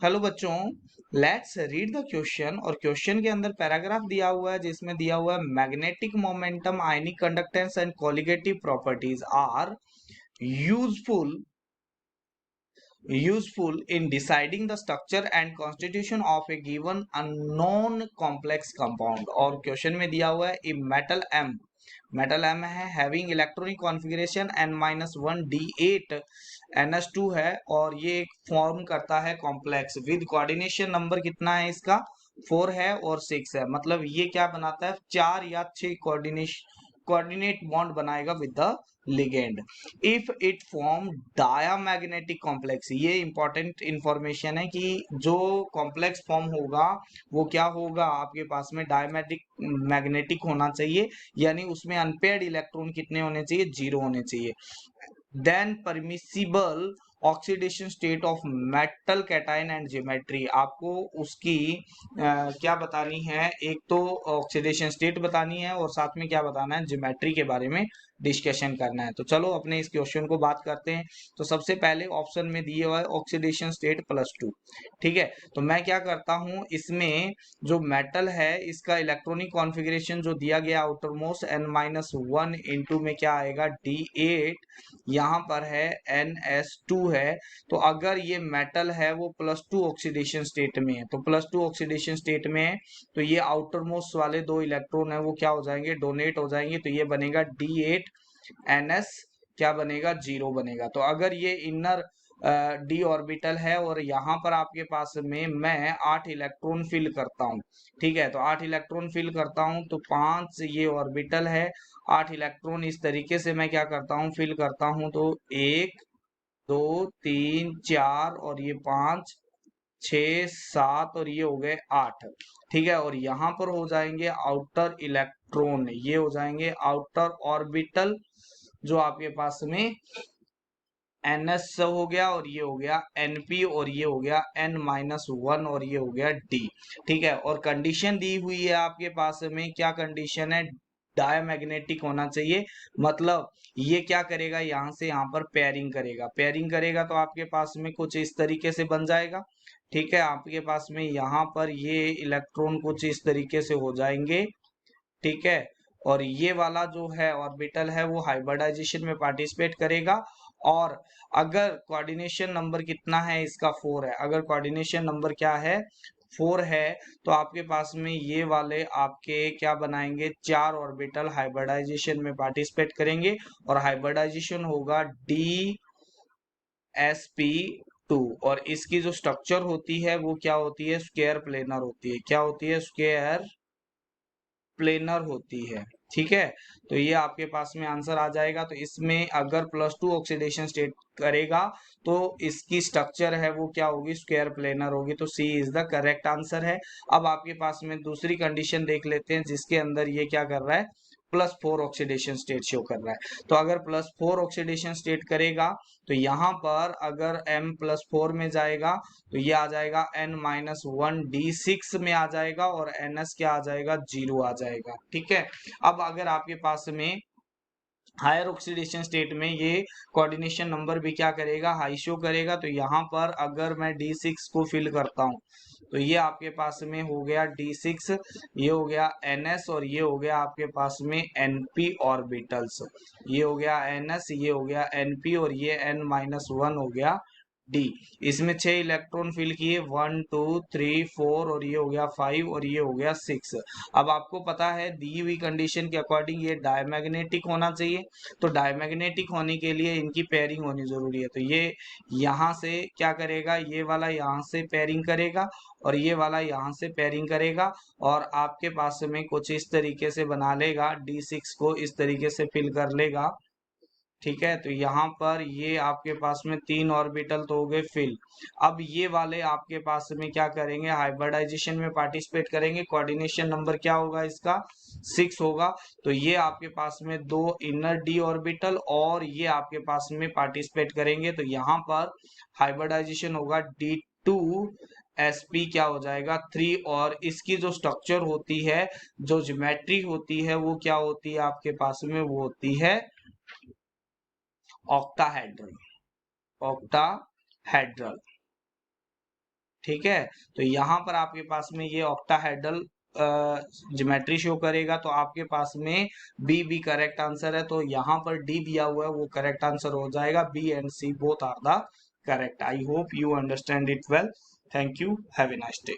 Hello बच्चों, let's read the question. और question के अंदर पैराग्राफ दिया हुआ है जिसमें दिया हुआ है magnetic momentum, ionic conductance and colligative properties are useful in deciding the structure and constitution of a given unknown complex compound। और क्वेश्चन में दिया हुआ है ए मेटल M है having electronic configuration N-1D8 NH2 है और ये एक फॉर्म करता है कॉम्प्लेक्स विद कोऑर्डिनेशन नंबर कितना है इसका 4 है और 6 है। मतलब ये क्या बनाता है 4 या 6 कोऑर्डिनेट बॉन्ड बनाएगा with the ligand. If it form diamagnetic complex, ये इंपॉर्टेंट इंफॉर्मेशन है कि जो कॉम्प्लेक्स फॉर्म होगा वो क्या होगा आपके पास में डायमैग्नेटिक मैग्नेटिक होना चाहिए, यानी उसमें अनपेयर्ड इलेक्ट्रॉन कितने होने चाहिए 0 होने चाहिए। Then permissible oxidation state of metal cation and geometry, आपको उसकी क्या बतानी है, एक तो ऑक्सीडेशन स्टेट बतानी है और साथ में क्या बताना है ज्योमेट्री के बारे में डिस्कशन करना है। तो चलो अपने इस क्वेश्चन को बात करते हैं। तो सबसे पहले ऑप्शन में दिए हुआ है ऑक्सीडेशन स्टेट +2। ठीक है, तो मैं क्या करता हूं, इसमें जो मेटल है इसका इलेक्ट्रॉनिक कॉन्फ़िगरेशन जो दिया गया आउटर मोस्ट N-1 इंटू में क्या आएगा D8, यहाँ पर है NS2 है। तो अगर ये मेटल है वो +2 ऑक्सीडेशन स्टेट में है, तो +2 ऑक्सीडेशन स्टेट में है तो ये आउटर मोस्ट वाले 2 इलेक्ट्रॉन है वो क्या हो जाएंगे डोनेट हो जाएंगे। तो ये बनेगा D8NS, क्या बनेगा 0 बनेगा। तो अगर ये इनर डी ऑर्बिटल है और यहाँ पर आपके पास में मैं 8 इलेक्ट्रॉन फिल करता हूँ। ठीक है, तो 8 इलेक्ट्रॉन फिल करता हूँ तो 5 ये ऑर्बिटल है, 8 इलेक्ट्रॉन इस तरीके से मैं क्या करता हूँ फिल करता हूँ। तो 1 2 3 4 और ये 5 6 7 और ये हो गए 8। ठीक है, और यहाँ पर हो जाएंगे आउटर इलेक्ट्रॉन, ये हो जाएंगे आउटर ऑर्बिटल जो आपके पास में NS हो गया और ये हो गया NP और ये हो गया N-1 और ये हो गया D। ठीक है, और कंडीशन दी हुई है आपके पास में, क्या कंडीशन है डायमैग्नेटिक होना चाहिए। मतलब ये क्या करेगा यहाँ से यहाँ पर पेयरिंग करेगा तो आपके पास में कुछ इस तरीके से बन जाएगा। ठीक है, आपके पास में यहाँ पर ये इलेक्ट्रॉन कुछ इस तरीके से हो जाएंगे। ठीक है, और ये वाला जो है ऑर्बिटल है वो हाइब्रिडाइजेशन में पार्टिसिपेट करेगा। और अगर कोऑर्डिनेशन नंबर कितना है इसका 4 है, अगर कोऑर्डिनेशन नंबर क्या है 4 है, तो आपके पास में ये वाले आपके क्या बनाएंगे 4 ऑर्बिटल हाइब्रिडाइजेशन में पार्टिसिपेट करेंगे और हाइब्रिडाइजेशन होगा DsP2। और इसकी जो स्ट्रक्चर होती है वो क्या होती है स्क्वायर प्लेनर होती है। क्या होती है स्क्वायर प्लेनर होती है। ठीक है, तो ये आपके पास में आंसर आ जाएगा। तो इसमें अगर +2 ऑक्सीडेशन स्टेट करेगा तो इसकी स्ट्रक्चर है वो क्या होगी स्क्वायर प्लेनर होगी। तो सी इज द करेक्ट आंसर है। अब आपके पास में दूसरी कंडीशन देख लेते हैं जिसके अंदर ये क्या कर रहा है +4 ऑक्सीडेशन स्टेट शो कर रहा है। तो अगर +4 ऑक्सीडेशन स्टेट करेगा तो यहाँ पर अगर M+4 में जाएगा तो ये आ जाएगा N-1D6 में आ जाएगा और NS क्या आ जाएगा 0 आ जाएगा। ठीक है, अब अगर आपके पास में हायर ऑक्सीडेशन स्टेट में ये कोऑर्डिनेशन नंबर भी क्या करेगा हाई शो करेगा। तो यहाँ पर अगर मैं D6 को फिल करता हूँ तो ये आपके पास में हो गया D6, ये हो गया NS और ये हो गया आपके पास में NP ऑर्बिटल्स। ये हो गया NS, ये हो गया NP और ये N-1 हो गया D। इसमें 6 इलेक्ट्रॉन फिल किए 1 2 3 4 और ये हो गया 5 और ये हो गया 6। अब आपको पता है दी हुई कंडीशन के अकॉर्डिंग ये डायमैग्नेटिक होना चाहिए। तो डायमैग्नेटिक होने के लिए इनकी पेयरिंग होनी जरूरी है। तो ये यहाँ से क्या करेगा, ये वाला यहाँ से पेयरिंग करेगा और ये वाला यहाँ से पेयरिंग करेगा और आपके पास में कुछ इस तरीके से बना लेगा, D6 को इस तरीके से फिल कर लेगा। ठीक है, तो यहाँ पर ये आपके पास में 3 ऑर्बिटल तो हो गए फिल। अब ये वाले आपके पास में क्या करेंगे हाइब्रिडाइजेशन में पार्टिसिपेट करेंगे। कोऑर्डिनेशन नंबर क्या होगा इसका 6 होगा। तो ये आपके पास में 2 इनर डी ऑर्बिटल और ये आपके पास में पार्टिसिपेट करेंगे। तो यहाँ पर हाइब्रिडाइजेशन होगा D2sp क्या हो जाएगा 3। और इसकी जो स्ट्रक्चर होती है जो ज्योमेट्री होती है वो क्या होती है आपके पास में वो होती है ऑक्टाहेड्रल। ऑक्टाहेड्रल। ठीक है। तो यहाँ पर आपके पास में ये ऑक्टाहेड्रल ज्योमेट्री शो करेगा, तो आपके पास में बी भी करेक्ट आंसर है, तो यहाँ पर डी दिया हुआ है वो करेक्ट आंसर हो जाएगा। B and C both are the correct. I hope you understand it well. Thank you, have a nice day.